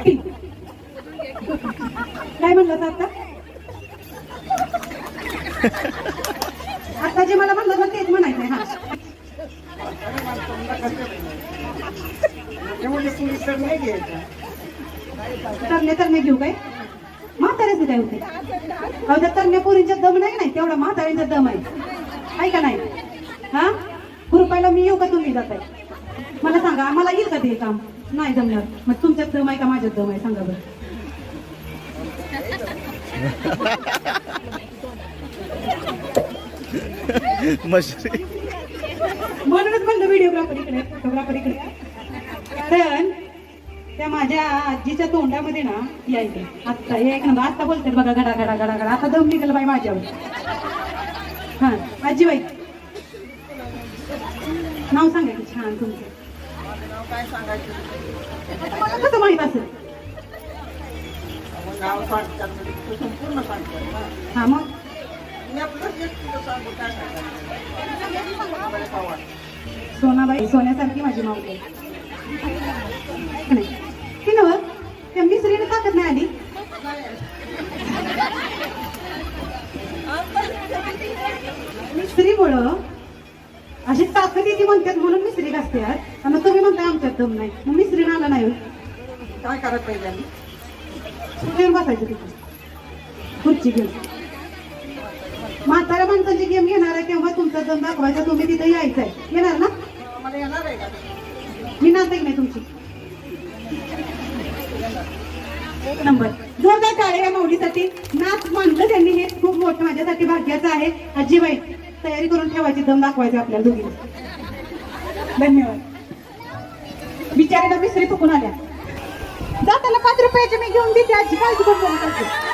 साठी काय म्हणलं आता आता जे मला म्हणलं ना तेच म्हणायचंय. हा तरणे तरणे घेऊ काय म्हाताऱ्याचे काय होते अहो त्या तरण्या पोरींचा दम नाही तेवढा म्हाताऱ्यांचा दम आहे का नाही. हा रुपयाला मी येऊ का तुम्ही जाताय मला सांगा आम्हाला येईल का ते काम नाही जमणार मग तुमच्यात दम आहे का माझ्यात दम आहे सांगा बरं. म्हणूनच म्हणलं व्हिडिओग्राफर इकडे फोटोग्राफर इकडे. तर त्या माझ्या आजीच्या तोंडामध्ये ना यायचे आत्ता एक नंबर आत्ता बोलते बघा गडा गडा गडा गडा आता दम निघाला बाई माझ्यावर. हा आजीबाई नाव सांगायचं छान तुमचं मला कसं माहित असेल. हा मग सोनाबाई सोन्यासारखी माझी मावली नाही ती नव त्या मिसरीने ताकद नाही आली. मिसरीमुळं अशी ताकद येते म्हणतात म्हणून मिसरी घासतात आणि तुम्ही म्हणता आमच्यात दम नाही मग मिसरीने आला नाही काय करायला पाहिजे घेऊन बसायचं तिथे खुर्ची घेऊन. म्हाताऱ्या माणसांची गेम घेणार आहे तेव्हा तुमचा दम दाखवायचा तुम्ही तिथे यायचंय येणार ना मी नाते नाही तुमची एक नंबर जोरदार टाळ्या या माऊलीसाठी नाच मानलं त्यांनी हे खूप मोठं माझ्यासाठी भाग्याचं आहे. आजीबाई तयारी करून ठेवायची दम दाखवायचे आपल्याला दोघी. धन्यवाद. बिचाऱ्याला मिसरी फुकून आल्या जाताना 5 रुपयाची मी घेऊन देते आजी काळजी करून.